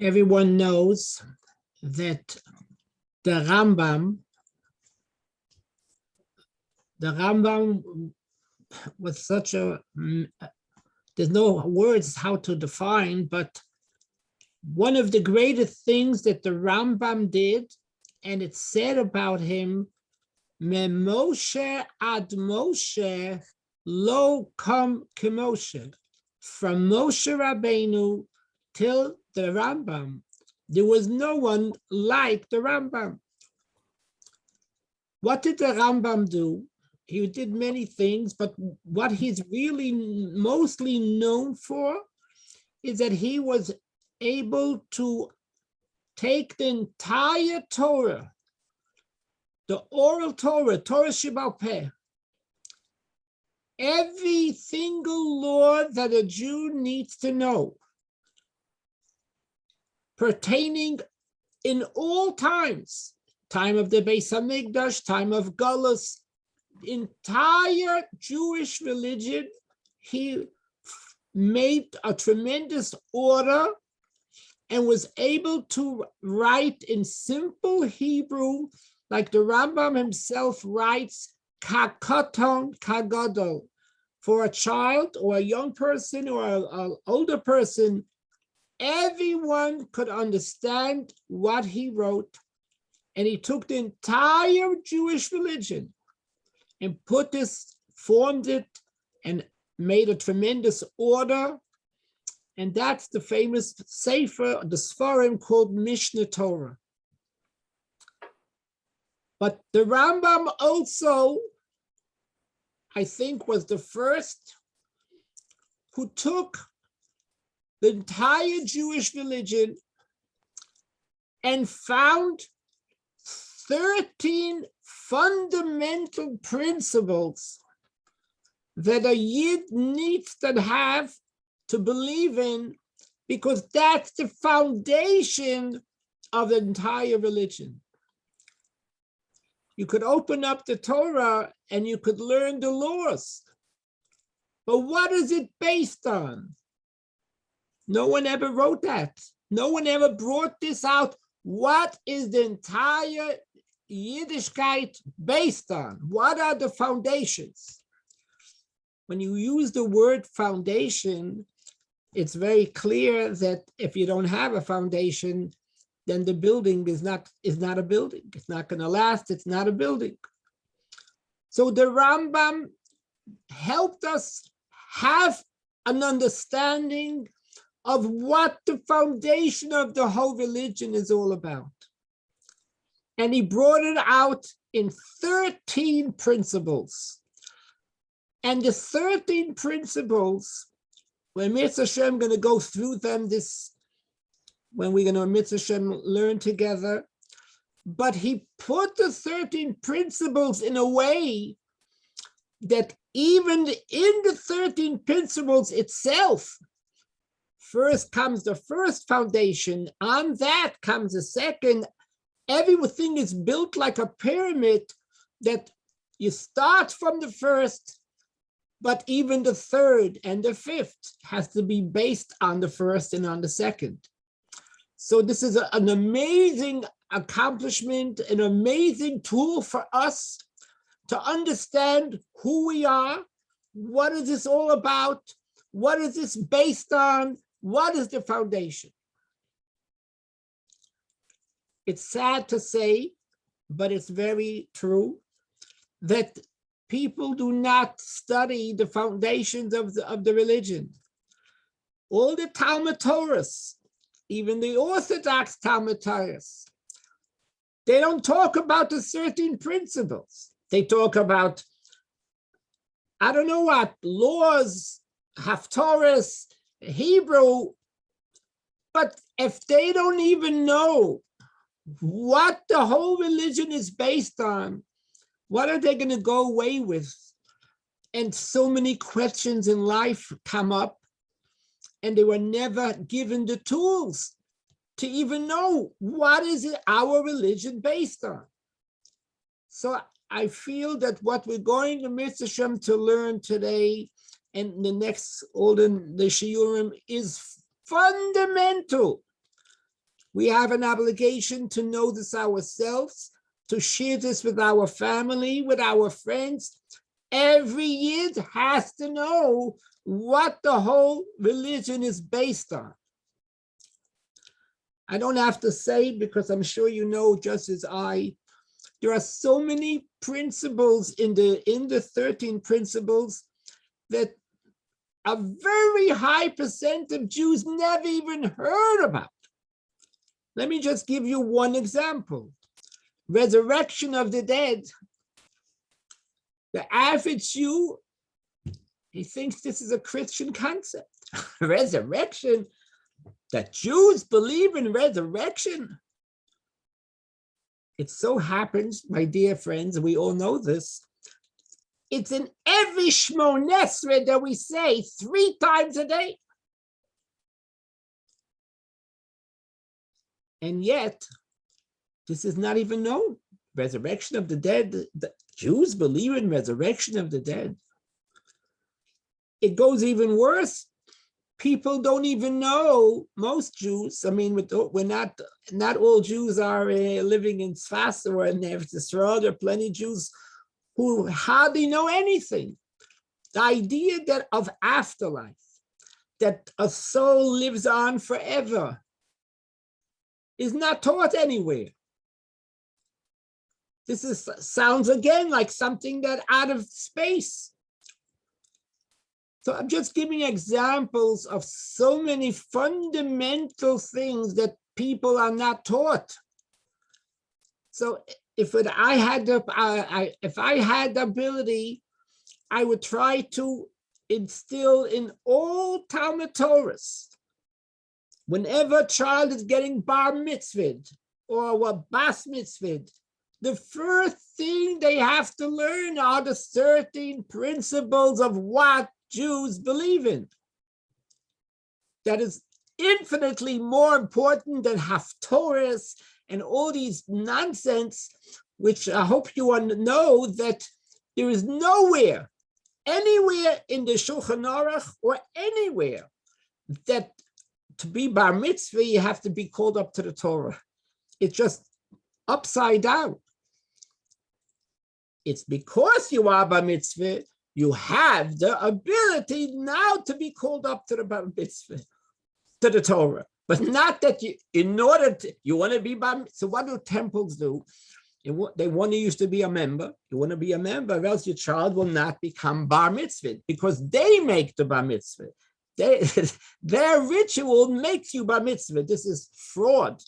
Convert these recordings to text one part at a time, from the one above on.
Everyone knows that the Rambam was such a, there's no words how to define, but one of the greatest things that the Rambam did, and it's said about him, Me Moshe ad Moshe lo kam kemoshe. From Moshe Rabbeinu till the Rambam, there was no one like the Rambam. What did the Rambam do? He did many things, but what he's really mostly known for is that he was able to take the entire Torah, the oral Torah, Torah Sheba'al Peh, every single law that a Jew needs to know, pertaining in all times, time of the Beis Hamikdash, time of Galus, entire Jewish religion, he made a tremendous order and was able to write in simple Hebrew, like the Rambam himself writes, Kakaton Kagadol, for a child or a young person or an older person, everyone could understand what he wrote. And he took the entire Jewish religion and formed it, and made a tremendous order. And that's the famous Sefer, the Sfarim called Mishnah Torah. But the Rambam also, I think, was the first who took the entire Jewish religion and found 13 fundamental principles that a Yid needs to have to believe in, because that's the foundation of the entire religion. You could open up the Torah and you could learn the laws. But what is it based on? No one ever wrote that. No one ever brought this out. What is the entire Yiddishkeit based on? What are the foundations? When you use the word foundation, it's very clear that if you don't have a foundation, then the building is not a building. It's not going to last. It's not a building. So the Rambam helped us have an understanding of what the foundation of the whole religion is all about. And he brought it out in 13 principles. And the 13 principles, when Mitzvah Hashem going to go through them when we're going to Mitzvah Hashem learn together, but he put the 13 principles in a way that even in the 13 principles itself, first comes the first foundation, on that comes the second. Everything is built like a pyramid, that you start from the first, but even the third and the fifth has to be based on the first and on the second. So this is an amazing accomplishment, an amazing tool for us to understand who we are, what is this all about, what is this based on, what is the foundation. It's sad to say, but it's very true, that people do not study the foundations of the religion. All the Talmud Torahs, even the Orthodox Talmud Torahs, they don't talk about the 13 principles. They talk about, I don't know what, laws, Haftorahs, Hebrew, but if they don't even know what the whole religion is based on, what are they going to go away with? And so many questions in life come up, and they were never given the tools to even know what is our religion based on. So I feel that what we're going to Mitzvah Hashem to learn today and the next, all the shiurim, is fundamental We have an obligation to know this ourselves, to share this with our family, with our friends. Every Yid has to know what the whole religion is based on. I don't have to say, because I'm sure you know just as I, there are so many principles in the 13 principles that a very high percent of Jews never even heard about. Let me just give you one example. Resurrection of the dead. The average Jew, he thinks this is a Christian concept. Resurrection, that Jews believe in resurrection. It so happens, my dear friends, we all know this, it's in every Shmoneh Esrei that we say 3 times a day. And yet, this is not even known. Resurrection of the dead, the Jews believe in resurrection of the dead. It goes even worse. People don't even know, most Jews, I mean, we're not all Jews are living in Sfas or in Eretz Yisrael. There are plenty of Jews who hardly know anything. The idea that of afterlife, that a soul lives on forever, is not taught anywhere. This sounds again like something that out of space. So I'm just giving examples of so many fundamental things that people are not taught. So if I had the ability, I would try to instill in all Talmud Torahs, whenever a child is getting bar mitzvah or bas mitzvah, the first thing they have to learn are the 13 principles of what Jews believe in. That is infinitely more important than Haftorahs and all these nonsense, which I hope you know that there is nowhere, anywhere in the Shulchan Aruch or anywhere that to be bar mitzvah, you have to be called up to the Torah. It's just upside down. It's because you are bar mitzvah, you have the ability now to be called up to the bar mitzvah, to the Torah. But not that you, in order to, you want to be bar mitzvah. So what do temples do? They want you to be a member. You want to be a member, or else your child will not become bar mitzvah, because they make the bar mitzvah. Their ritual makes you bar mitzvah. This is fraud.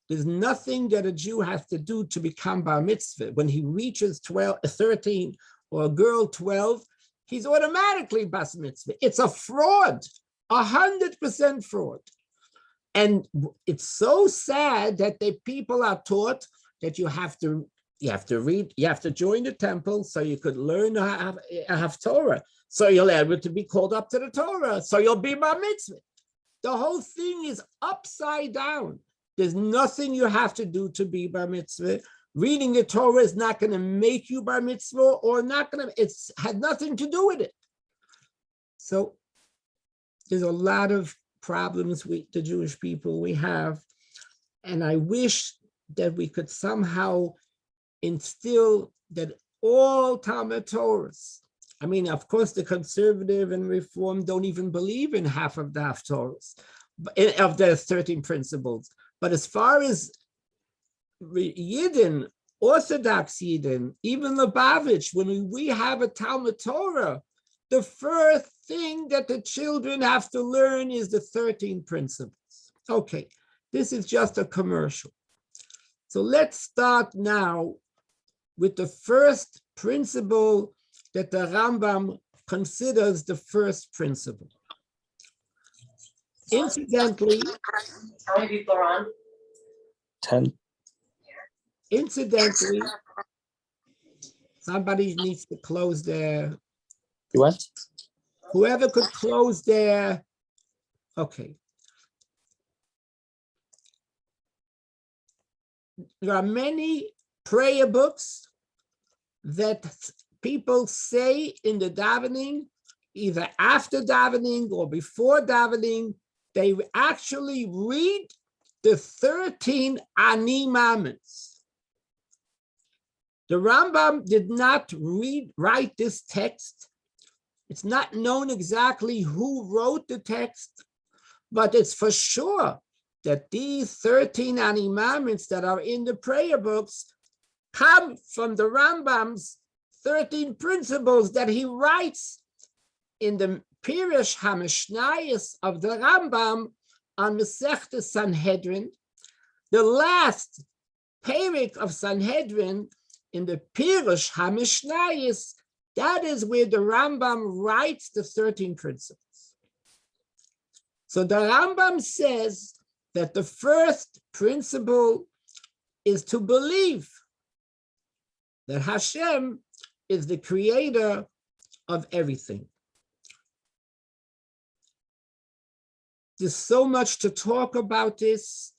There's nothing that a Jew has to do to become bar mitzvah. When he reaches 13 or a girl 12, he's automatically bar mitzvah. It's a fraud, 100% fraud. And it's so sad that the people are taught that you have to read, you have to join the temple so you could learn to have Torah. So you'll be able to be called up to the Torah. So you'll be bar mitzvah. The whole thing is upside down. There's nothing you have to do to be bar mitzvah. Reading the Torah is not going to make you bar mitzvah, or not going to, it's had nothing to do with it. So there's a lot of problems with the Jewish people we have. And I wish that we could somehow instill that all Talmud Torahs, I mean, of course, the conservative and reform don't even believe in half of the Haftorahs, of the 13 principles. But as far as Yidden, Orthodox Yidden, even Lubavitch, when we have a Talmud Torah, the first thing that the children have to learn is the 13 principles. Okay, this is just a commercial. So let's start now with the first principle that the Rambam considers the first principle. Incidentally, how many people are on? 10. Incidentally, somebody needs to close their. You what? Whoever could close their. Okay. There are many prayer books that people say in the davening, either after davening or before davening. They actually read the 13 animaments. The Rambam did not write this text. It's not known exactly who wrote the text, but it's for sure that these 13 animaments that are in the prayer books come from the Rambam's 13 principles that he writes in the Pirush HaMishnayos of the Rambam on Masechta Sanhedrin, the last parak of Sanhedrin in the Pirush HaMishnayos. That is where the Rambam writes the 13 principles. So the Rambam says that the first principle is to believe that Hashem is the creator of everything. There's so much to talk about this,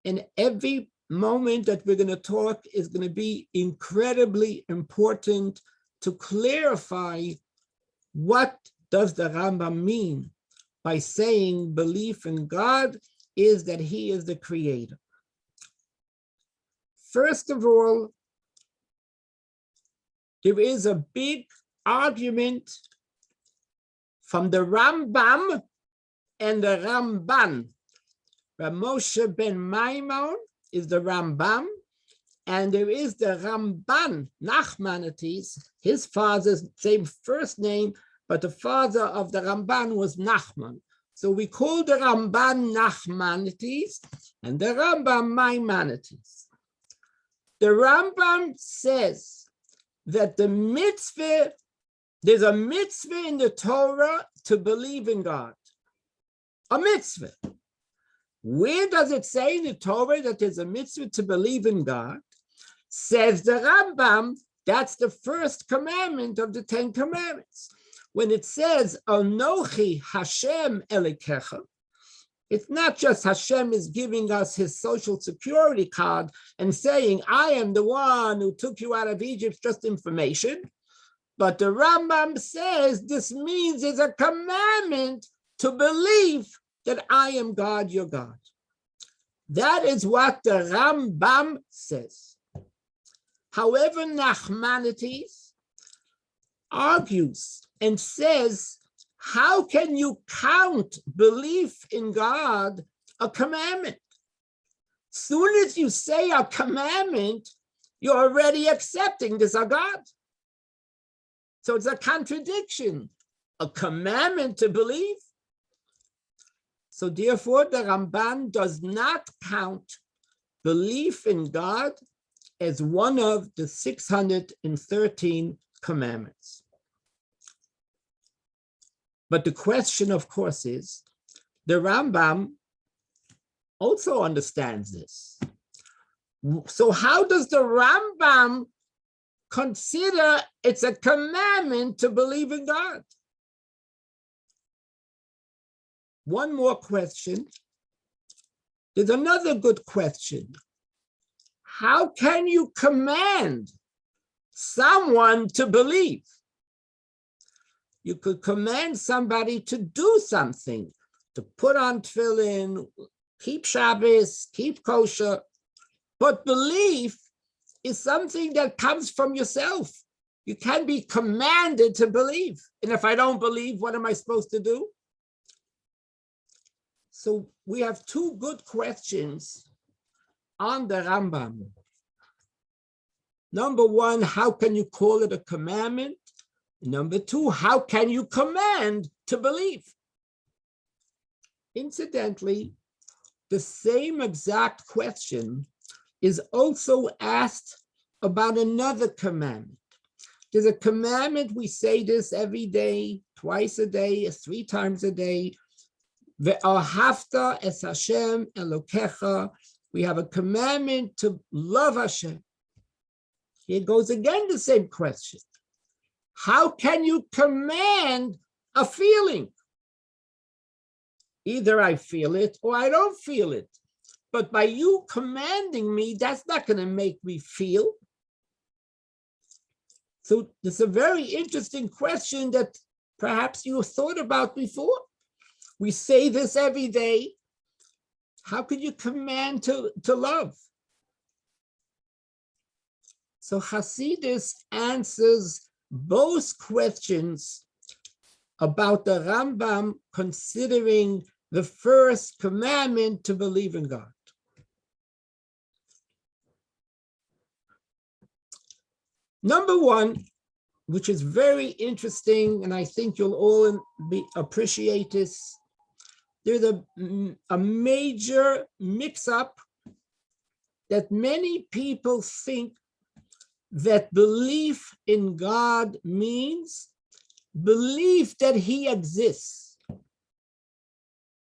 and every moment that we're going to talk is going to be incredibly important to clarify what does the Rambam mean by saying belief in God is that he is the creator. First of all, there is a big argument from the Rambam and the Ramban. Rav Moshe ben Maimon is the Rambam, and there is the Ramban, Nachmanides, his father's same first name, but the father of the Ramban was Nachman. So we call the Ramban Nachmanides and the Rambam Maimonides. The Rambam says that the mitzvah, there's a mitzvah in the Torah to believe in God. A mitzvah. Where does it say in the Torah that there's a mitzvah to believe in God? Says the Rambam, that's the first commandment of the 10 commandments. When it says, Anochi Hashem Elikecha, it's not just Hashem is giving us his social security card and saying, I am the one who took you out of Egypt, just information. But the Rambam says this means it's a commandment to believe that I am God, your God. That is what the Rambam says. However, Nachmanides argues and says, how can you count belief in God a commandment? Soon as you say a commandment, you're already accepting this a God. So it's a contradiction, a commandment to believe. So therefore, the Ramban does not count belief in God as one of the 613 commandments. But the question, of course, is, the Rambam also understands this. So how does the Rambam consider it's a commandment to believe in God? One more question. There's another good question. How can you command someone to believe? You could command somebody to do something, to put on tefillin, keep Shabbos, keep kosher. But belief is something that comes from yourself. You can't be commanded to believe. And if I don't believe, what am I supposed to do? So we have two good questions on the Rambam. Number one, how can you call it a commandment? Number two, how can you command to believe? Incidentally, the same exact question is also asked about another commandment. There's a commandment, we say this every day, twice a day, 3 times a day. Ve'ahavta es Hashem Elokecha. We have a commandment to love Hashem. Here goes again the same question. How can you command a feeling? Either I feel it or I don't feel it. But by you commanding me, that's not going to make me feel. So it's a very interesting question that perhaps you thought about before. We say this every day. How could you command to love? So Hasidus answers both questions about the Rambam considering the first commandment to believe in God. Number one, which is very interesting, and I think you'll all appreciate this, there's a major mix-up that many people think that belief in God means belief that he exists.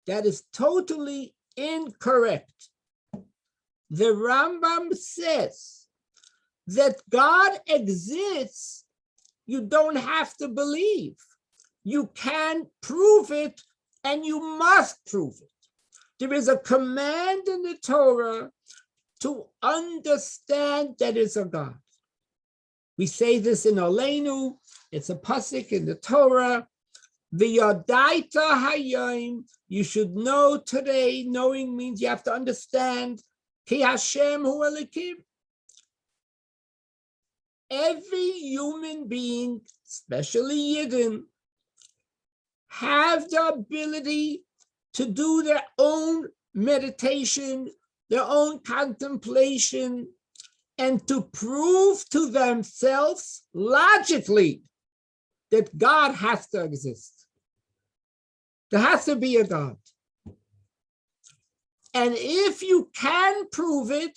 That is totally incorrect. The Rambam says that God exists. You don't have to believe. You can prove it, and you must prove it. There is a command in the Torah to understand that it's a God. We say this in Aleinu. It's a pasuk in the Torah. V'yadaita hayom. You should know today. Knowing means you have to understand. Ki Hashem hu Elokim. Every human being, especially Yidden, have the ability to do their own meditation, their own contemplation, and to prove to themselves logically that God has to exist. There has to be a God. And if you can prove it,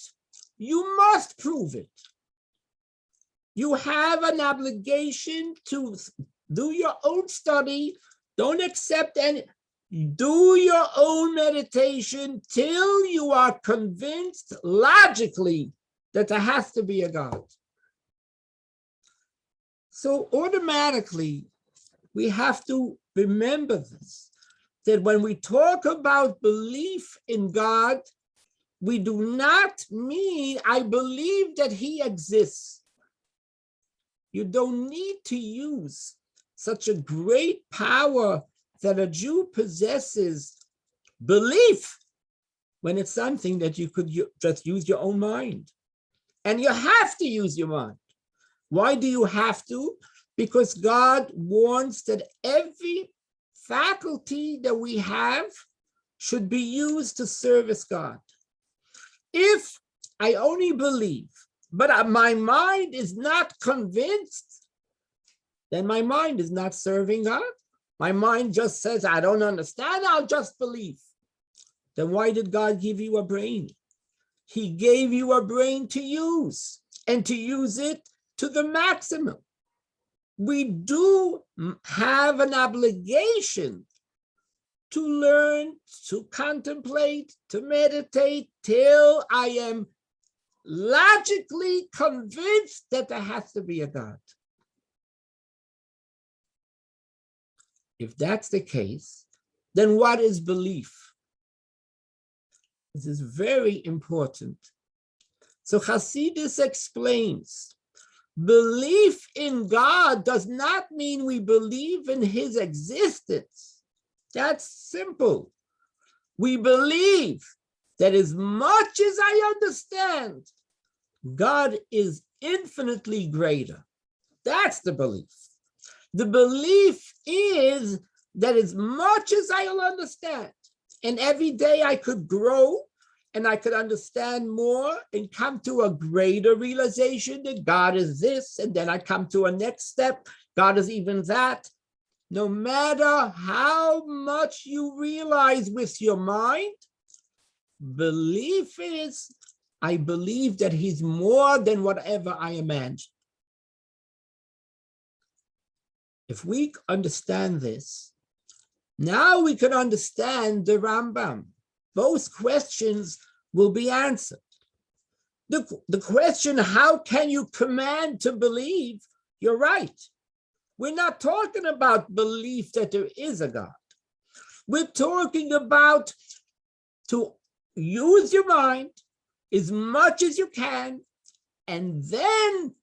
you must prove it. You have an obligation to do your own study. Don't accept any. Do your own meditation till you are convinced logically that there has to be a God. So automatically, we have to remember this, that when we talk about belief in God, we do not mean I believe that he exists. You don't need to use such a great power that a Jew possesses, belief, when it's something that you could just use your own mind. And you have to use your mind. Why do you have to? Because God wants that every faculty that we have should be used to service God. If I only believe, but my mind is not convinced, then my mind is not serving God. My mind just says, I don't understand, I'll just believe. Then why did God give you a brain? He gave you a brain to use, and to use it to the maximum. We do have an obligation to learn, to contemplate, to meditate till I am logically convinced that there has to be a God. If that's the case, then what is belief? This is very important. So Hasidus explains, belief in God does not mean we believe in his existence. That's simple. We believe that as much as I understand, God is infinitely greater. That's the belief. The belief is that as much as I'll understand, and every day I could grow and I could understand more and come to a greater realization that God is this, and then I come to a next step, God is even that. No matter how much you realize with your mind, belief is, I believe that he's more than whatever I imagine. If we understand this, now we can understand the Rambam. Both questions will be answered. The question, how can you command to believe? You're right. We're not talking about belief that there is a God. We're talking about to use your mind as much as you can, and then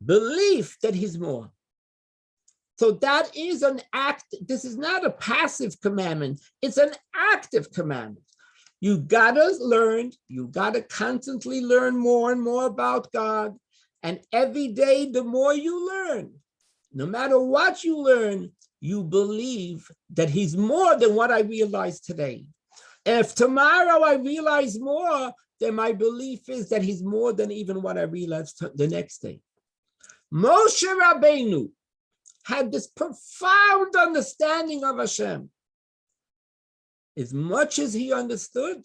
believe that he's more. So that is an act. This is not a passive commandment. It's an active commandment. You gotta constantly learn more and more about God. And every day, the more you learn, no matter what you learn, you believe that he's more than what I realize today. If tomorrow I realize more, then my belief is that he's more than even what I realized the next day. Moshe Rabbeinu had this profound understanding of Hashem. As much as he understood,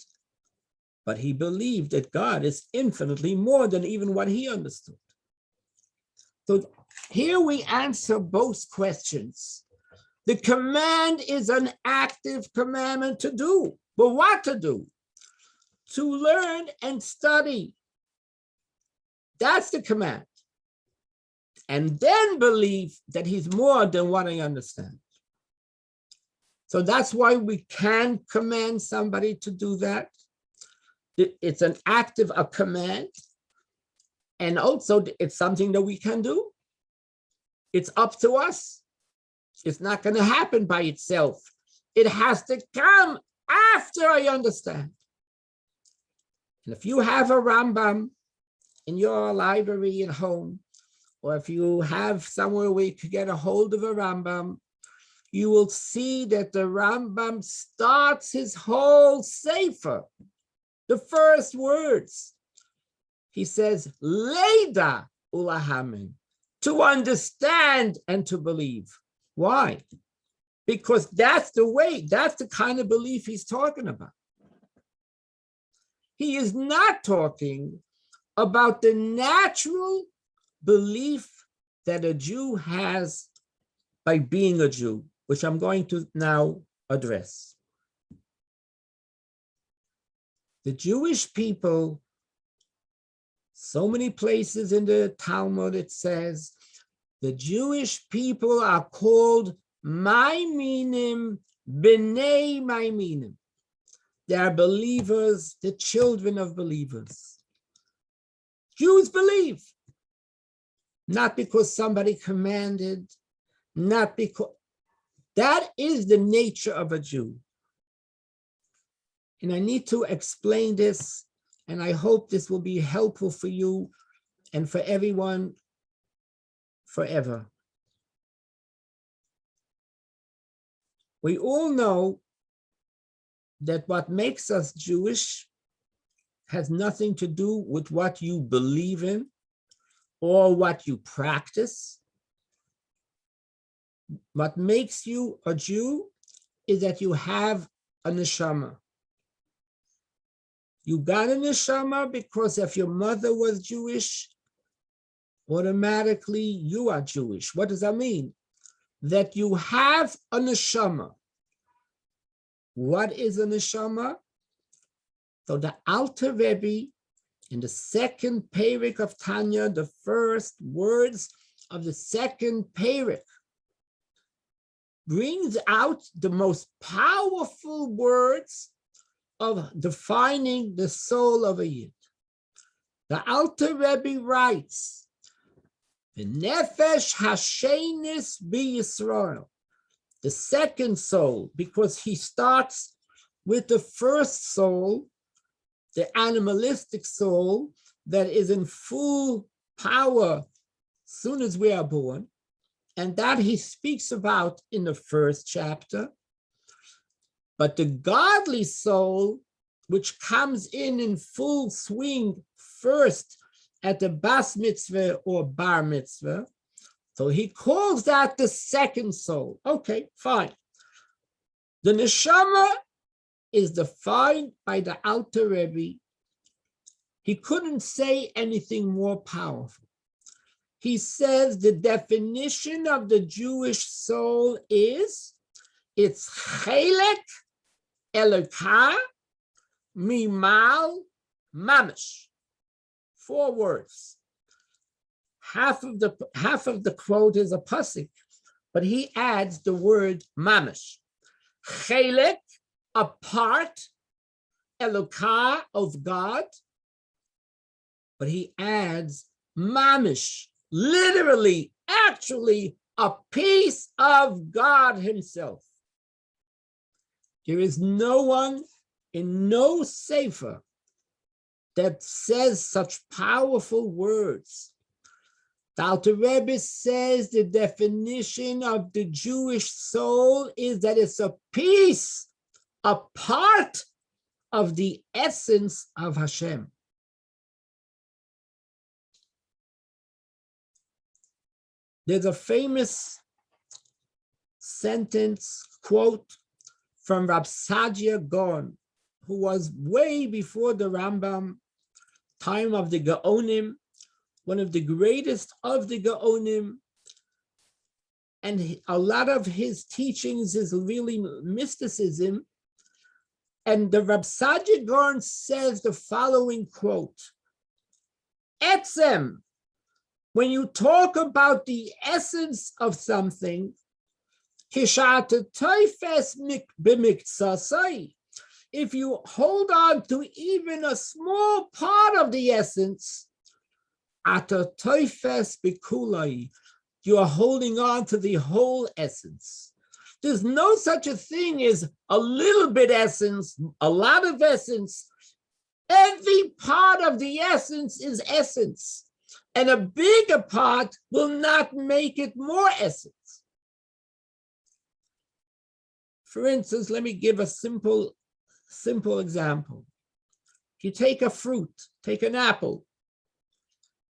but he believed that God is infinitely more than even what he understood. So here we answer both questions. The command is an active commandment to do. But what to do? To learn and study. That's the command. And then believe that he's more than what I understand. So that's why we can command somebody to do that. It's an active a command. And also it's something that we can do. It's up to us. It's not going to happen by itself. It has to come after I understand. And if you have a Rambam in your library at home, or if you have somewhere where you could get a hold of a Rambam, you will see that the Rambam starts his whole sefer. The first words, he says, Leda ulahamin, to understand and to believe. Why? Because that's the way, that's the kind of belief he's talking about. He is not talking about the natural belief that a Jew has by being a Jew, which I'm going to now address. The Jewish people, so many places in the Talmud it says, the Jewish people are called Maiminim, B'nei Maiminim. They are believers, the children of believers. Jews believe, not because somebody commanded, not because, that is the nature of a Jew. And I need to explain this, and I hope this will be helpful for you and for everyone forever. We all know that what makes us Jewish has nothing to do with what you believe in or what you practice. What makes you a Jew is that you have a neshama. You got a neshama because if your mother was Jewish, automatically you are Jewish. What does that mean? That you have a neshama. What is a neshama? So the Alter Rebbe, in the second parak of Tanya, the first words of the second parak, brings out the most powerful words of defining the soul of a Yid. The Alter Rebbe writes, the Nefesh Hashenis B'Yisrael, the second soul, because he starts with the first soul, the animalistic soul that is in full power soon as we are born, and that he speaks about in the first chapter. But the godly soul, which comes in full swing first at the bas mitzvah or bar mitzvah, so he calls that the second soul. Okay, fine. The neshama is defined by the Alter Rebbe. He couldn't say anything more powerful. He says the definition of the Jewish soul is, it's chelek elokah mimal mamish. 4 words. Half of the quote is a pasuk, but he adds the word mamish. Chelek, a part, elokah, of God, but he adds mamish, literally, actually, a piece of God himself. There is no one in no sefer that says such powerful words. The Alter Rebbe says the definition of the Jewish soul is that it's a piece, a part of the essence of Hashem. There's a famous sentence, quote, from Rabbi Saadia Gaon, who was way before the Rambam, time of the Gaonim, one of the greatest of the Gaonim, and a lot of his teachings is really mysticism. And the Rabbi Saadia Gaon says the following quote: Etzem, when you talk about the essence of something, if you hold on to even a small part of the essence, you are holding on to the whole essence. There's no such a thing as a little bit essence, a lot of essence. Every part of the essence is essence, and a bigger part will not make it more essence. For instance, let me give a simple example. If you take a fruit, take an apple.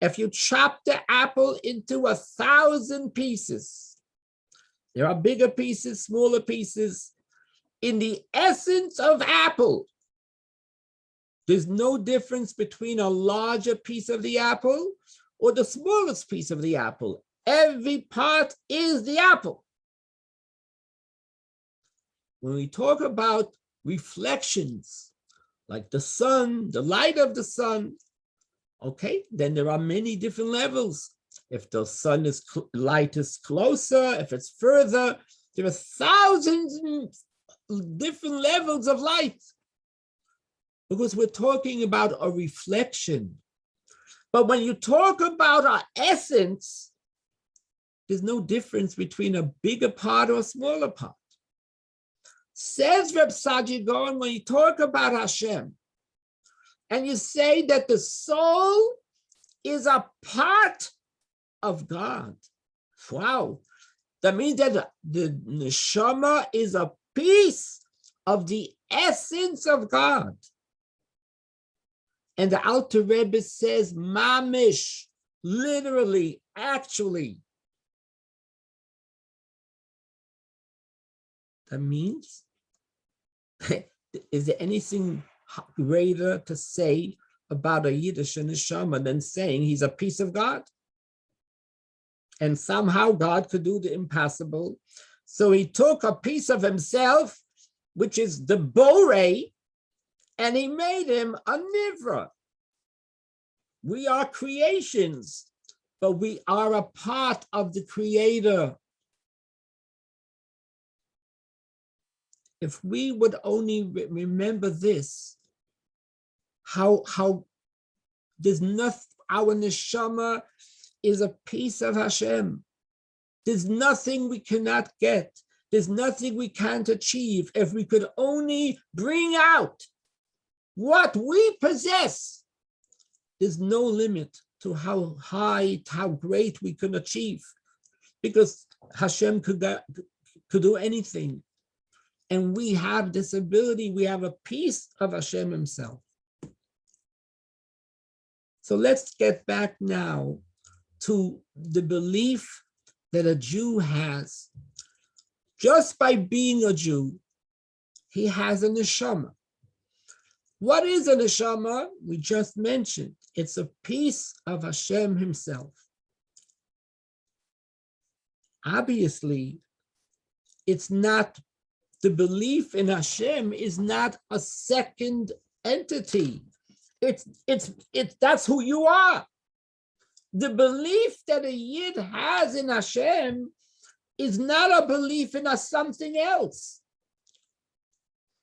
If you chop the apple into 1,000 pieces, there are bigger pieces, smaller pieces. In the essence of apple, there's no difference between a larger piece of the apple or the smallest piece of the apple. Every part is the apple. When we talk about reflections, like the sun, the light of the sun, okay, then there are many different levels. If the sun is light is closer, if it's further, there are thousands of different levels of light, because we're talking about a reflection. But when you talk about our essence, there's no difference between a bigger part or a smaller part. Says Reb Saadia Gaon, when you talk about Hashem, and you say that the soul is a part of God. Wow. That means that the neshama is a piece of the essence of God. And the Alter Rebbe says, mamish, literally, actually. That means, is there anything greater to say about a Yiddish neshama than saying he's a piece of God? And somehow God could do the impossible. So he took a piece of himself, which is the Borei, and he made him a Nivra. We are creations, but we are a part of the Creator. If we would only remember this, how there's nothing, our neshama is a piece of Hashem. There's nothing we cannot get. There's nothing we can't achieve. If we could only bring out what we possess, there's no limit to how high, how great we can achieve, because Hashem could do anything. And we have this ability, we have a piece of Hashem himself. So let's get back now to the belief that a Jew has. Just by being a Jew, he has a neshama. What is a neshama? We just mentioned. It's a piece of Hashem himself. Obviously, it's not, the belief in Hashem is not a second entity. That's who you are. The belief that a Yid has in Hashem is not a belief in something else.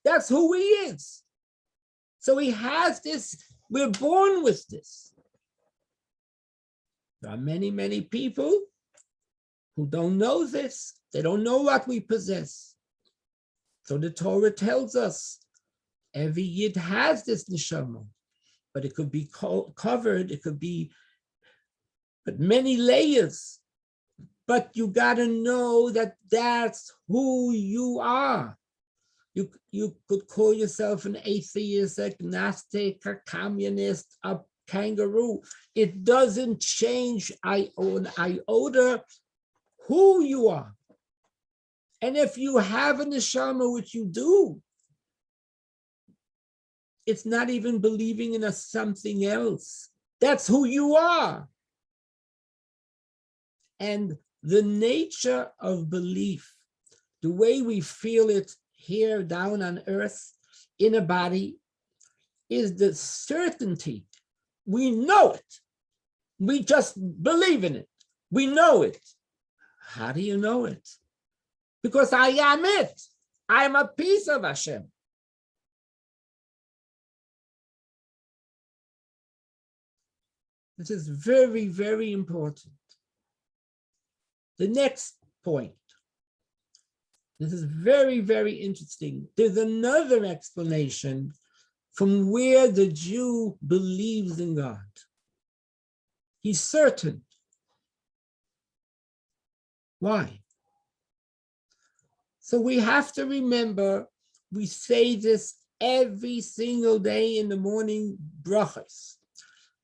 That's who he is. So he has this, we're born with this. There are many, many people who don't know this. They don't know what we possess. So the Torah tells us, Every Yid has this neshama, but it could be covered, it could be, but many layers. But you got to know that that's who you are. You could call yourself an atheist, agnostic, a communist, a kangaroo. It doesn't change an iota who you are. And if you have a neshama, which you do, it's not even believing in something else. That's who you are. And the nature of belief, the way we feel it here down on earth, in a body, is the certainty. We know it. We just believe in it. We know it. How do you know it? Because I am it. I'm a piece of Hashem. This is very, very important. The next point. This is very, very interesting. There's another explanation from where the Jew believes in God. He's certain. Why? So we have to remember, we say this every single day in the morning brachas,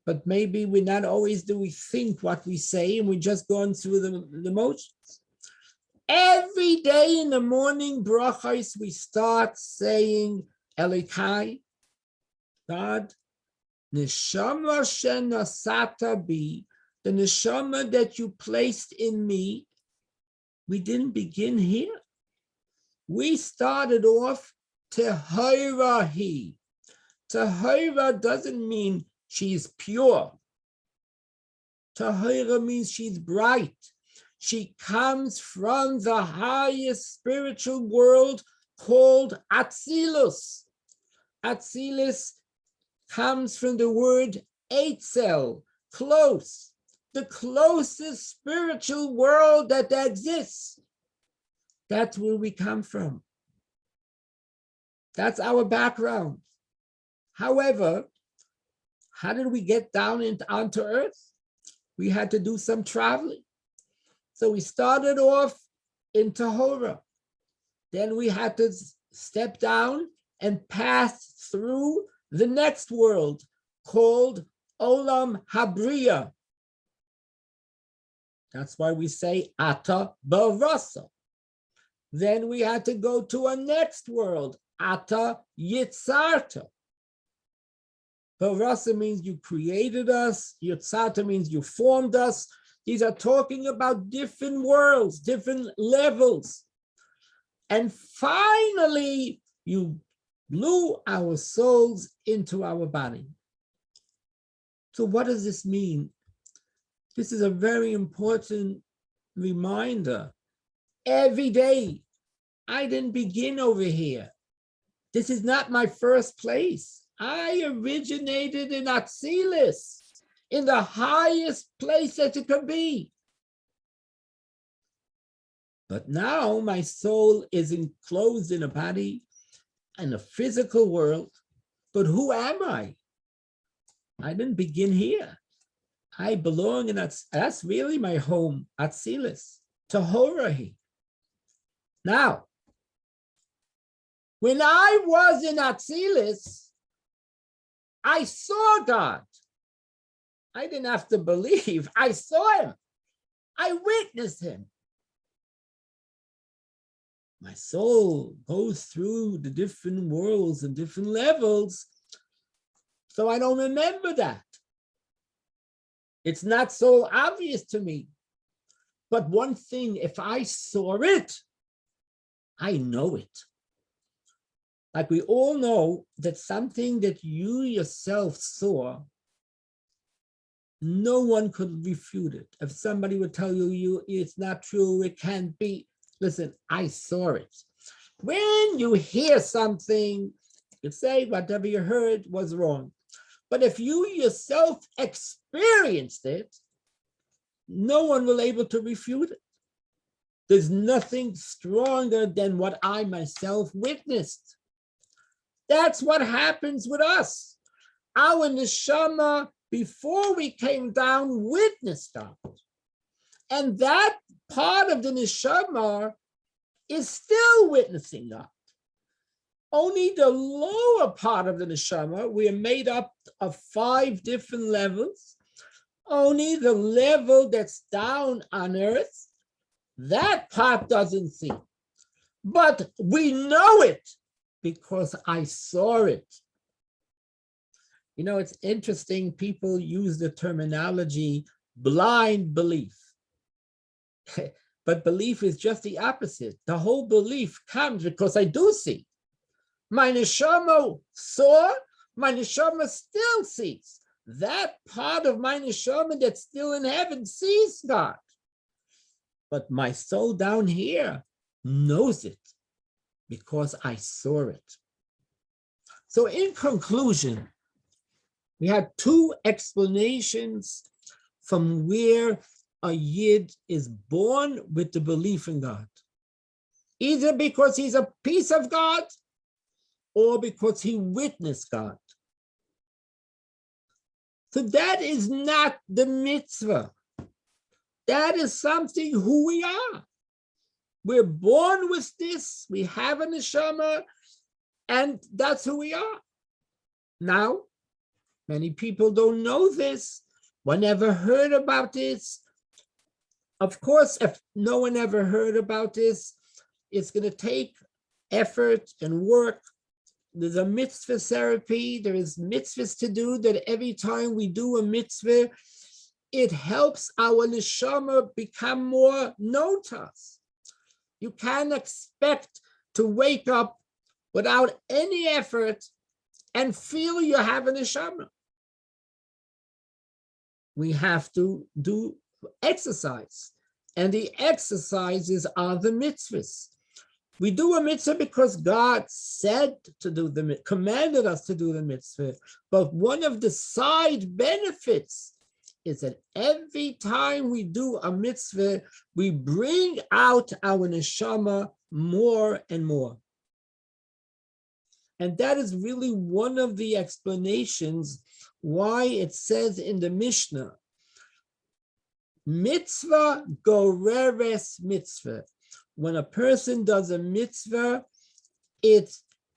but maybe we not always do we think what we say, and we just going through the motions. Every day in the morning brachas, we start saying Elikai, God, neshama shenasata bi, the neshama that you placed in me. We didn't begin here. We started off tehirahi. Tehira doesn't mean she's pure. Tehira means she's bright. She comes from the highest spiritual world called Atzilus. Atzilus comes from the word Eitzel, close, the closest spiritual world that exists. That's where we come from. That's our background. However, how did we get down onto earth? We had to do some traveling. So we started off in Tahora. Then we had to step down and pass through the next world called Olam Habriya. That's why we say Ata Barasa. Then we had to go to a next world, Ata Yitzarta. Barasa means you created us. Yitzarta means you formed us. These are talking about different worlds, different levels. And finally, you blew our souls into our body. So what does this mean? This is a very important reminder. Every day, I didn't begin over here. This is not my first place. I originated in Atzilus, in the highest place that it could be. But now my soul is enclosed in a body and a physical world. But who am I? I didn't begin here. I belong in that's really my home, Atzilus, Tahorahi. Now, when I was in Atzilus, I saw God. I didn't have to believe. I saw him. I witnessed him. My soul goes through the different worlds and different levels, so I don't remember that. It's not so obvious to me. But one thing, if I saw it, I know it. Like we all know that something that you yourself saw, no one could refute it. If somebody would tell you it's not true, it can't be. Listen, I saw it. When you hear something, you say whatever you heard was wrong. But if you yourself experienced it, no one will be able to refute it. There's nothing stronger than what I myself witnessed. That's what happens with us. Our neshama, before we came down, witnessed God. And that part of the neshama is still witnessing God. Only the lower part of the neshama, we are made up of 5 different levels. Only the level that's down on earth, that part doesn't see. But we know it because I saw it. You know, it's interesting, people use the terminology blind belief. But belief is just the opposite. The whole belief comes because I do see. My neshama saw, my neshama still sees. That part of my neshama that's still in heaven sees God. But my soul down here knows it because I saw it. So in conclusion, we had 2 explanations from where a Yid is born with the belief in God. Either because he's a piece of God or because he witnessed God. So that is not the mitzvah. That is something who we are. We're born with this, we have a neshama, and that's who we are. Now, many people don't know this, one never heard about this. Of course, if no one ever heard about this, it's going to take effort and work. There's a mitzvah therapy. There is mitzvahs to do that every time we do a mitzvah, it helps our neshama become more known to us. You can't expect to wake up without any effort and feel you have a neshama. We have to do exercise, and the exercises are the mitzvahs. We do a mitzvah because God said to do the, commanded us to do the mitzvah. But one of the side benefits is that every time we do a mitzvah, we bring out our neshama more and more. And that is really one of the explanations why it says in the Mishnah, mitzvah goreres mitzvah. When a person does a mitzvah, it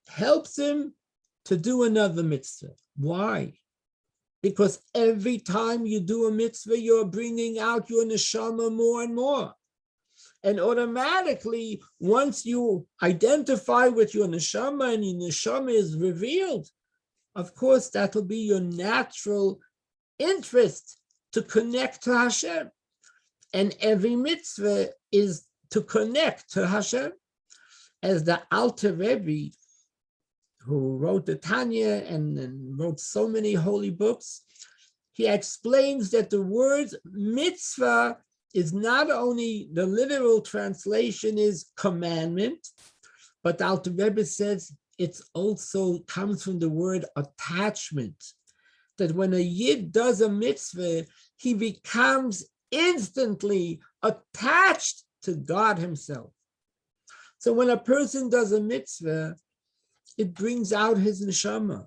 helps him to do another mitzvah. Why? Because every time you do a mitzvah, you're bringing out your neshama more and more. And automatically, once you identify with your neshama and your neshama is revealed, of course, that will be your natural interest to connect to Hashem. And every mitzvah is to connect to Hashem. As the Alter Rebbe, who wrote the Tanya and wrote so many holy books, he explains that the word mitzvah is not only the literal translation is commandment, but the Alter Rebbe says it also comes from the word attachment. That when a Yid does a mitzvah, he becomes instantly attached to God himself. So when a person does a mitzvah, it brings out his neshama.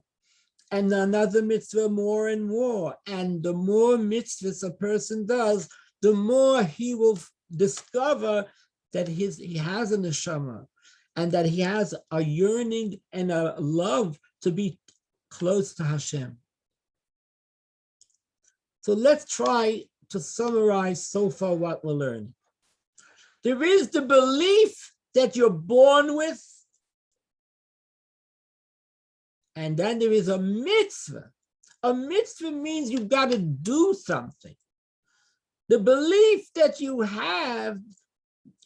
And another mitzvah more and more. And the more mitzvahs a person does, the more he will discover that he has a neshama and that he has a yearning and a love to be close to Hashem. So let's try to summarize so far what we're learning. There is the belief that you're born with, and then there is a mitzvah. A mitzvah means you've got to do something. The belief that you have,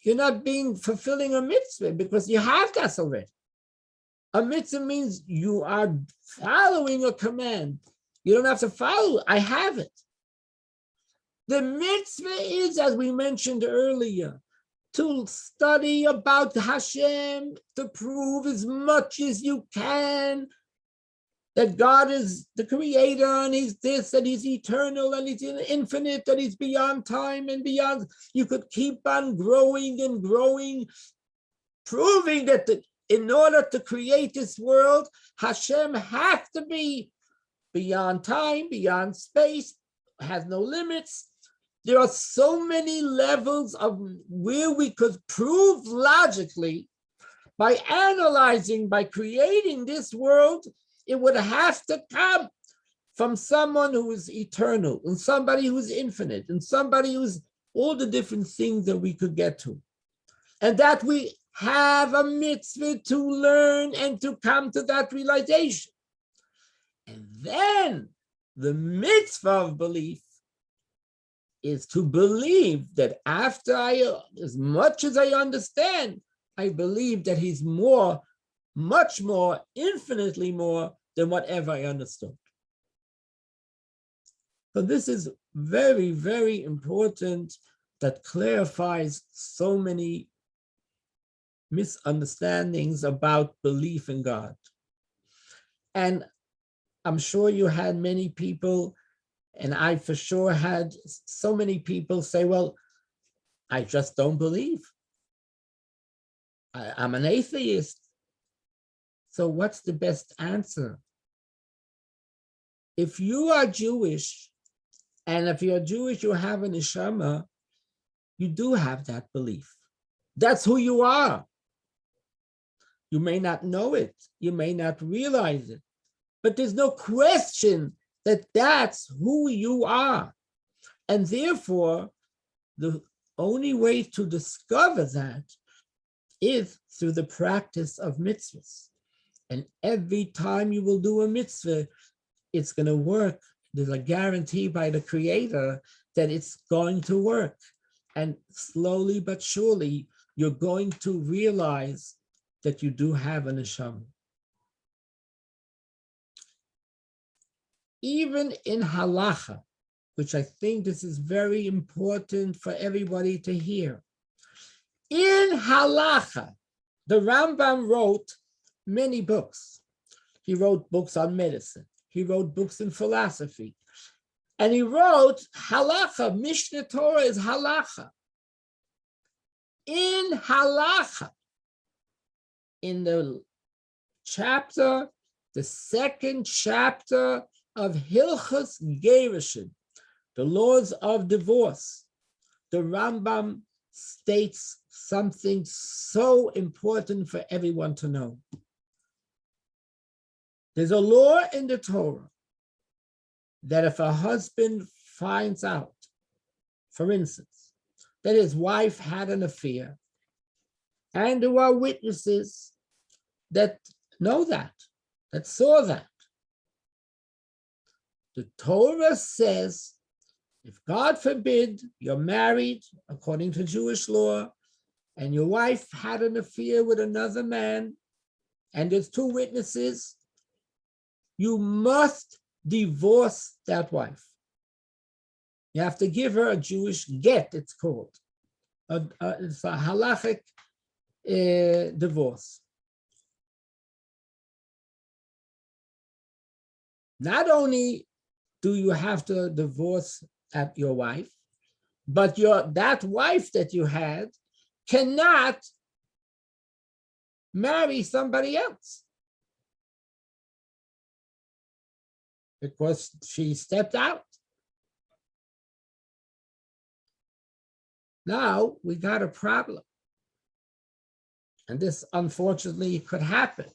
you're not fulfilling a mitzvah because you have that already. A mitzvah means you are following a command. You don't have to follow, I have it. The mitzvah is, as we mentioned earlier, to study about Hashem, to prove as much as you can that God is the creator and he's this, and he's eternal and he's infinite, and he's beyond time and beyond. You could keep on growing and growing, proving that in order to create this world, Hashem has to be beyond time, beyond space, has no limits. There are so many levels of where we could prove logically by analyzing, by creating this world, it would have to come from someone who is eternal and somebody who's infinite and somebody who's all the different things that we could get to. And that we have a mitzvah to learn and to come to that realization. And then the mitzvah of belief is to believe that after as much as I understand, I believe that he's more, much more, infinitely more than whatever I understood. So this is very, very important. That clarifies so many misunderstandings about belief in God. And I'm sure you had many people, and I for sure had so many people say, well, I just don't believe. I'm an atheist. So what's the best answer? If you are Jewish, and if you're Jewish, you have a neshama, you do have that belief. That's who you are. You may not know it. You may not realize it. But there's no question that that's who you are. And therefore, the only way to discover that is through the practice of mitzvahs. And every time you will do a mitzvah, it's going to work. There's a guarantee by the Creator that it's going to work. And slowly but surely, you're going to realize that you do have a neshama. Even in halacha, which I think this is very important for everybody to hear. In halacha, the Rambam wrote many books. He wrote books on medicine. He wrote books in philosophy. And he wrote halacha. Mishnah Torah is halacha. In halacha, in the chapter, the second chapter of Hilchos Gerushin, the laws of divorce, the Rambam states something so important for everyone to know. There's a law in the Torah that if a husband finds out, for instance, that his wife had an affair, and there are witnesses that know that saw that. The Torah says, if God forbid you're married according to Jewish law, and your wife had an affair with another man, and there's two witnesses, you must divorce that wife. You have to give her a Jewish get, it's called. It's a halachic divorce. Not only do you have to divorce at your wife, but that wife that you had cannot marry somebody else because she stepped out. Now we got a problem. And this unfortunately could happen.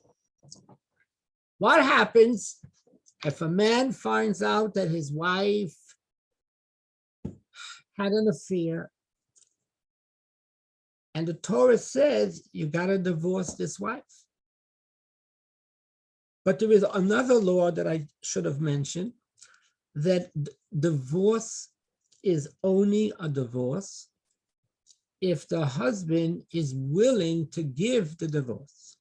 What happens if a man finds out that his wife had an affair, and the Torah says you got to divorce this wife? But there is another law that I should have mentioned, that divorce is only a divorce if the husband is willing to give the divorce.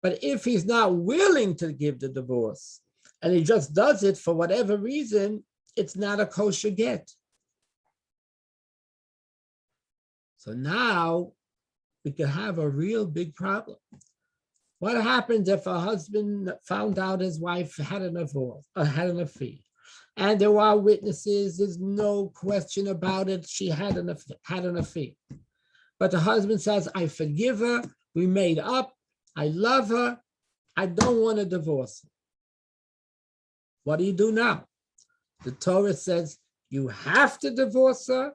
But if he's not willing to give the divorce, and he just does it for whatever reason, it's not a kosher get. So now we could have a real big problem. What happens if a husband found out his wife had an affair, and there are witnesses, there's no question about it, she had an affair. But the husband says, I forgive her, we made up, I love her. I don't want to divorce her. What do you do now? The Torah says you have to divorce her.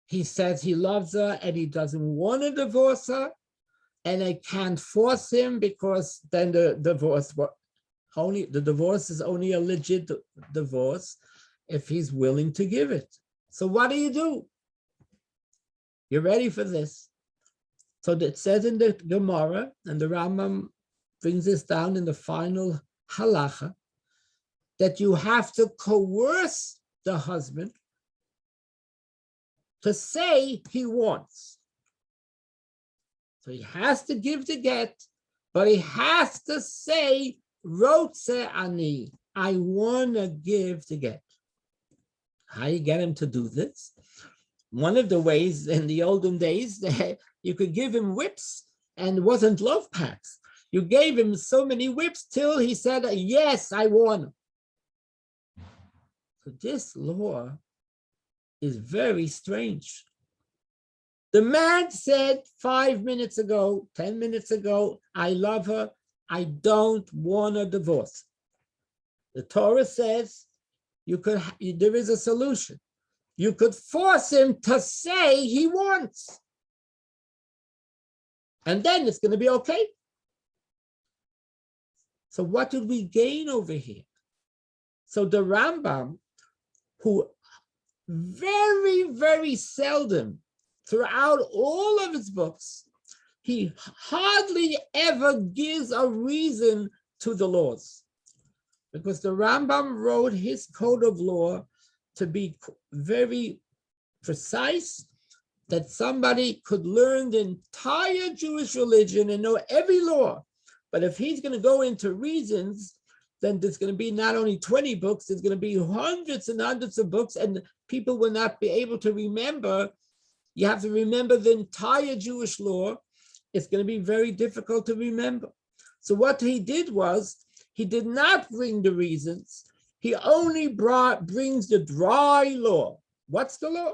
He says he loves her and he doesn't want to divorce her. And I can't force him because then the divorce is only a legit divorce if he's willing to give it. So what do? You ready for this? So it says in the Gemara, and the Rambam brings this down in the final halacha, that you have to coerce the husband to say he wants. So he has to give the get, but he has to say, Rotze ani, I want to give the get. How you get him to do this? One of the ways in the olden days, you could give him whips, and it wasn't love packs. You gave him so many whips till he said, yes, I want. So this law is very strange. The man said 5 minutes ago, 10 minutes ago, I love her. I don't want a divorce. The Torah says there is a solution. You could force him to say he wants. And then it's going to be okay. So what did we gain over here? So the Rambam, who very, very seldom throughout all of his books, he hardly ever gives a reason to the laws. Because the Rambam wrote his code of law to be very precise, that somebody could learn the entire Jewish religion and know every law. But if he's going to go into reasons, then there's going to be not only 20 books, there's going to be hundreds and hundreds of books, and people will not be able to remember. You have to remember the entire Jewish law. It's going to be very difficult to remember. So what he did was, he did not bring the reasons. He only brings the dry law. What's the law?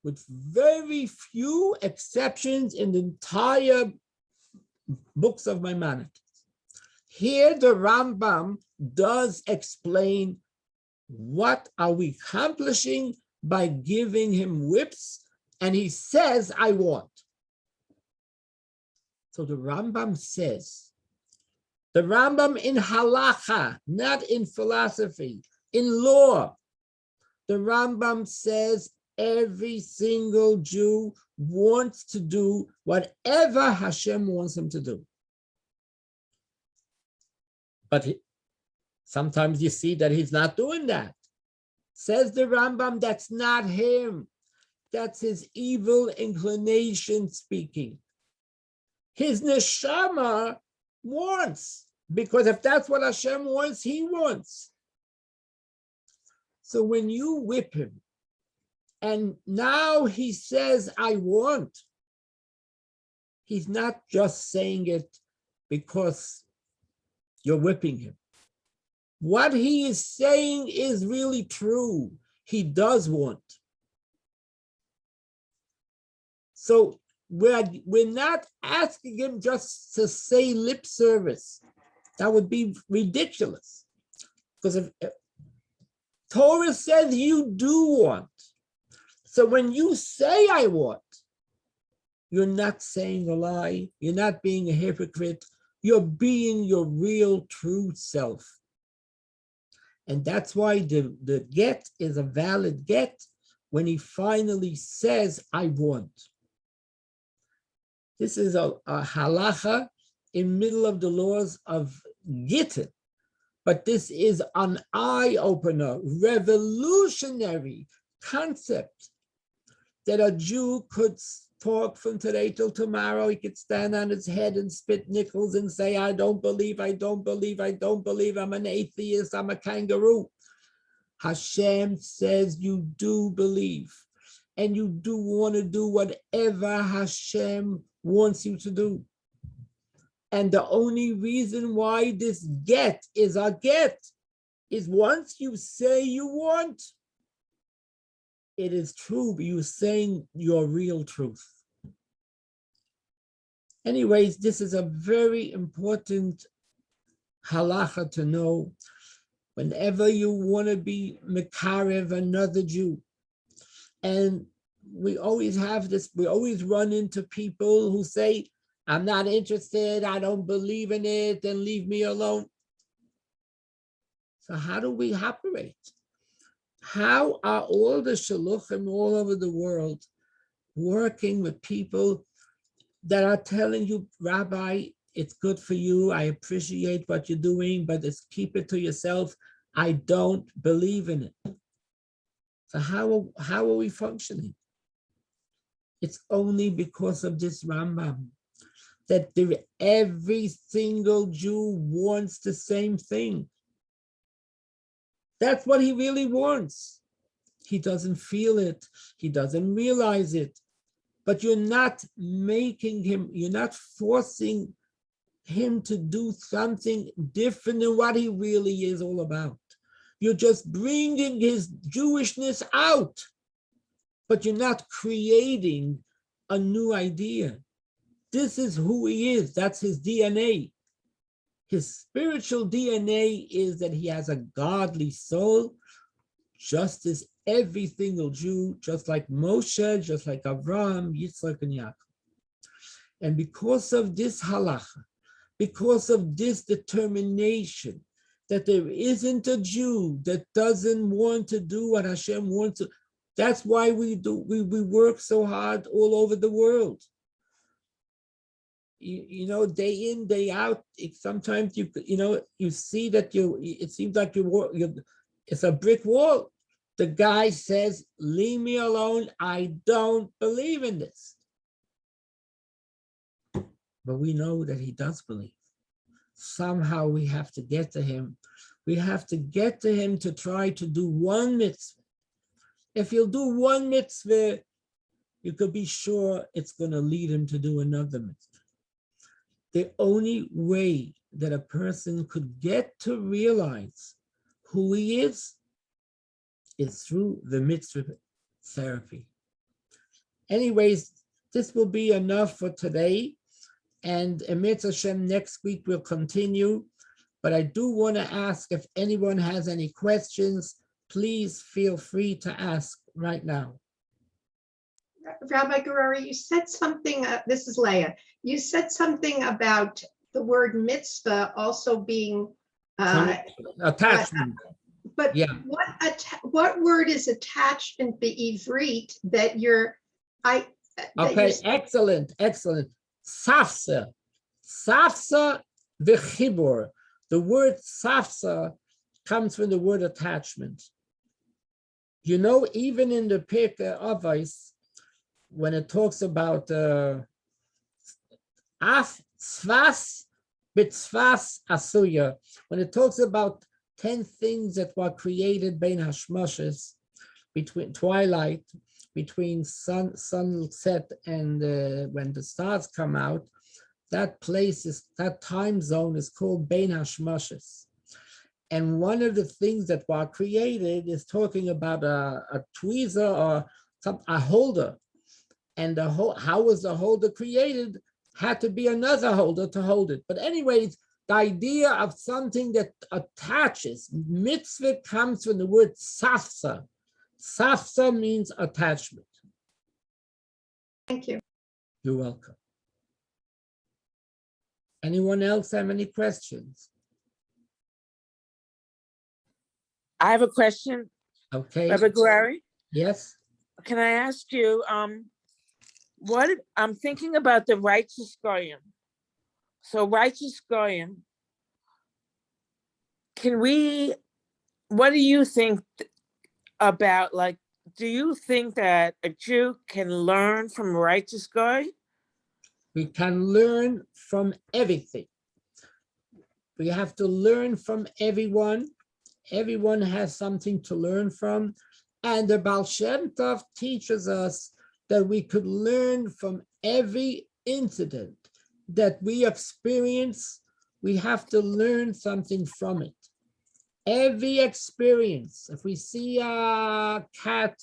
With very few exceptions in the entire books of Maimonides. Here the Rambam does explain what are we accomplishing by giving him whips, and he says, I want. So the Rambam says, the Rambam in halacha, not in philosophy, in law, the Rambam says every single Jew wants to do whatever Hashem wants him to do. But sometimes you see that he's not doing that. Says the Rambam, that's not him. That's his evil inclination speaking. His neshama wants, because if that's what Hashem wants, he wants. So when you whip him, and now he says, I want, he's not just saying it because you're whipping him. What he is saying is really true. He does want. So we're not asking him just to say lip service. That would be ridiculous. Because if Torah says you do want. So when you say I want, you're not saying a lie. You're not being a hypocrite. You're being your real true self. And that's why the get is a valid get when he finally says, I want. This is a halacha in middle of the laws of Gittin. But this is an eye-opener, revolutionary concept that a Jew could talk from today till tomorrow. He could stand on his head and spit nickels and say, I don't believe, I don't believe, I don't believe, I'm an atheist, I'm a kangaroo. Hashem says you do believe, and you do want to do whatever Hashem wants you to do. And the only reason why this get is a get is once you say you want, it is true, but you're saying your real truth. Anyways, this is a very important halacha to know. Whenever you want to be mekarev another Jew, and we always have this, we always run into people who say, I'm not interested, I don't believe in it, then leave me alone. So how do we operate? How are all the shluchim all over the world working with people that are telling you, Rabbi, it's good for you, I appreciate what you're doing, but keep it to yourself, I don't believe in it. So how are we functioning? It's only because of this Rambam, that every single Jew wants the same thing. That's what he really wants. He doesn't feel it. He doesn't realize it. But you're not making him, you're not forcing him to do something different than what he really is all about. You're just bringing his Jewishness out, but you're not creating a new idea. This is who he is. That's his DNA. His spiritual DNA is that he has a godly soul, just as every single Jew, just like Moshe, just like Avraham, Yitzchak, and Yaakov. And because of this halacha, because of this determination that there isn't a Jew that doesn't want to do what Hashem wants to, that's why we work so hard all over the world. You know, day in, day out, sometimes you see that it seems like it's a brick wall. The guy says, leave me alone, I don't believe in this. But we know that he does believe. Somehow we have to get to him. We have to get to him to try to do one mitzvah. If you'll do one mitzvah, you could be sure it's going to lead him to do another mitzvah. The only way that a person could get to realize who he is through the mitzvah therapy. Anyways, this will be enough for today. And Emet Hashem, next week we'll continue. But I do want to ask if anyone has any questions, please feel free to ask right now. Rabbi Gurary, you said something, this is Leah, you said something about the word mitzvah also being attachment. But yeah. What word is attached in the Ivrit that you're, okay, excellent. Safsa v'chibur. The word safsa comes from the word attachment. You know, even in the Pirkei Avos, when it talks about af tzvas b'tzvas asuya, when it talks about 10 things that were created bein hashmoshes, between twilight, between sunset and when the stars come out, that time zone is called bein hashmoshes. And one of the things that were created is talking about a tweezer or a holder. And how was the holder created? Had to be another holder to hold it. But anyways, the idea of something that attaches, mitzvah comes from the word safsa. Safsa means attachment. Thank you. You're welcome. Anyone else have any questions? I have a question. Okay. Rabbi Gurary? Yes. Can I ask you, what I'm thinking about the righteous goyim. So righteous goyim, what do you think about, like, do you think that a Jew can learn from a righteous guy? We can learn from everything. We have to learn from everyone. Everyone has something to learn from. And the Baal Shem Tov teaches us that we could learn from every incident that we experience. We have to learn something from it. Every experience, if we see a cat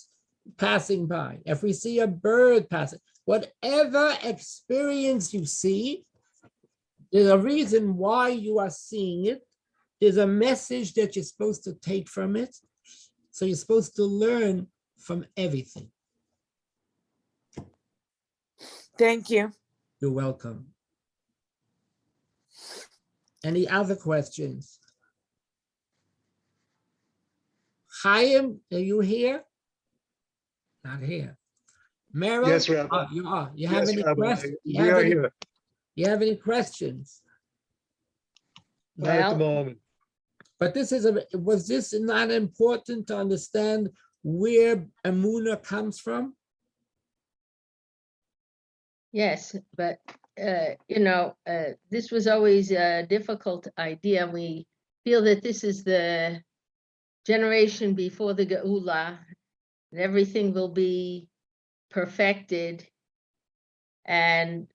passing by, if we see a bird passing, Whatever experience you see, there's a reason why you are seeing it. There's a message that you're supposed to take from it. So you're supposed to learn from everything. Thank you. You're welcome. Any other questions? Chaim, are you here? Not here. Meryl? Yes, Rabbi. You are. You have Yes, any Rabbi. questions? We are here. You have any questions? Not at the Well, moment. But was this not important to understand where Emunah comes from? yes, but, this was always a difficult idea. We feel that this is the generation before the Geula, and everything will be perfected. And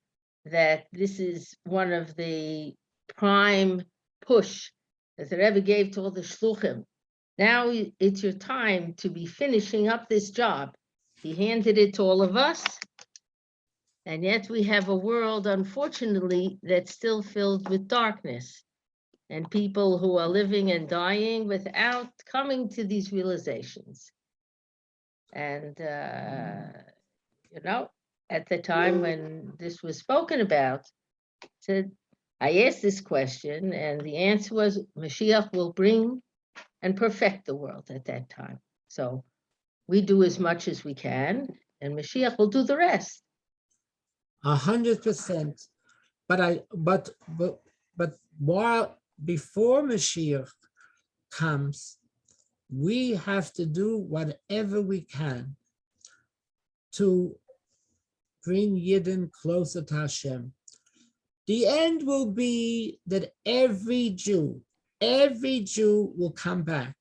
that this is one of the prime push that the Rebbe gave to all the shluchim. Now it's your time to be finishing up this job. He handed it to all of us. And yet we have a world, unfortunately, that's still filled with darkness and people who are living and dying without coming to these realizations. And, at the time when this was spoken about, I asked this question, and the answer was Mashiach will bring and perfect the world at that time. So we do as much as we can, and Mashiach will do the rest. 100%. But while before Mashiach comes, we have to do whatever we can to bring Yidden closer to Hashem. The end will be that every Jew will come back.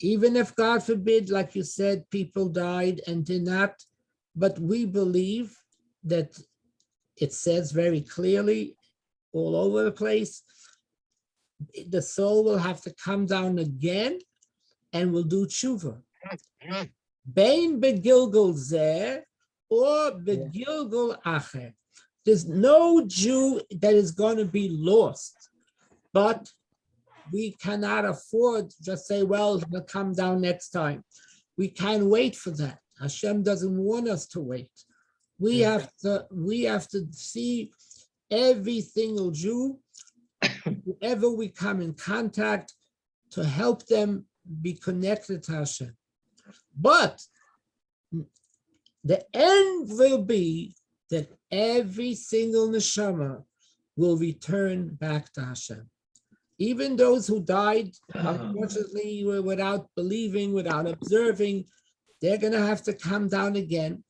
Even if, God forbid, like you said, people died and did not, but we believe that it says very clearly all over the place, the soul will have to come down again and will do tshuva. Bein begilgul zeh or begilgul acher. There's no Jew that is going to be lost, but we cannot afford to just say, well, he'll come down next time. We can't wait for that. Hashem doesn't want us to wait. We have to see every single Jew, whoever we come in contact, to help them be connected to Hashem. But the end will be that every single neshama will return back to Hashem. Even those who died, unfortunately, without believing, without observing, they're going to have to come down again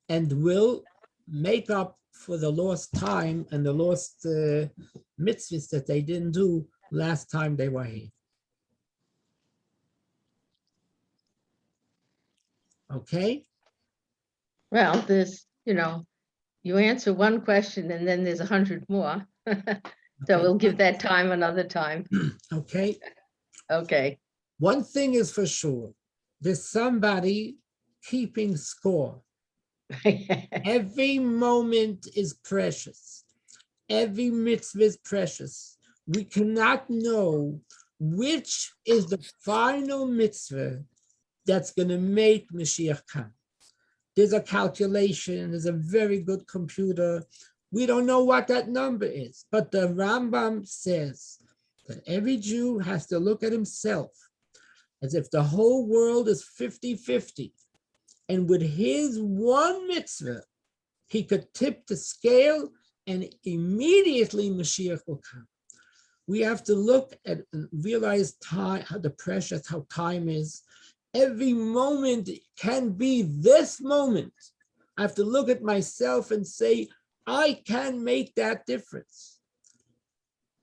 and will make up for the lost time and the lost mitzvahs that they didn't do last time they were here. Okay? Well, there's, you answer one question and then there's 100 more. So we'll give that time another time. Okay. Okay. One thing is for sure, there's somebody keeping score. Every moment is precious. Every mitzvah is precious. We cannot know which is the final mitzvah that's going to make Mashiach come. There's a calculation, there's a very good computer. We don't know what that number is, but the Rambam says that every Jew has to look at himself as if the whole world is 50-50. And with his one mitzvah, he could tip the scale and immediately Mashiach will come. We have to look at and realize time, how precious how time is. Every moment can be this moment. I have to look at myself and say, I can make that difference.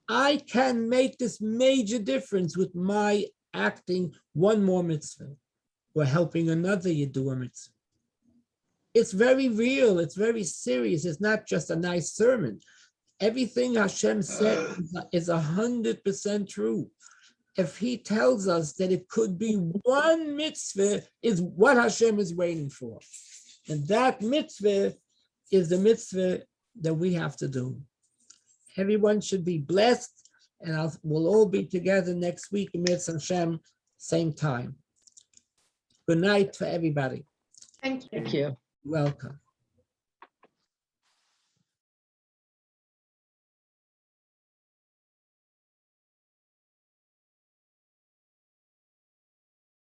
I can make this major difference with my acting one more mitzvah or helping another Yidua mitzvah. It's very real. It's very serious. It's not just a nice sermon. Everything Hashem said is 100% true. If he tells us that it could be one mitzvah, is what Hashem is waiting for. And that mitzvah is the mitzvah that we have to do. Everyone should be blessed, and we'll all be together next week in Mitzvah Hashem, same time. Good night for everybody. Thank you. Thank you. Welcome.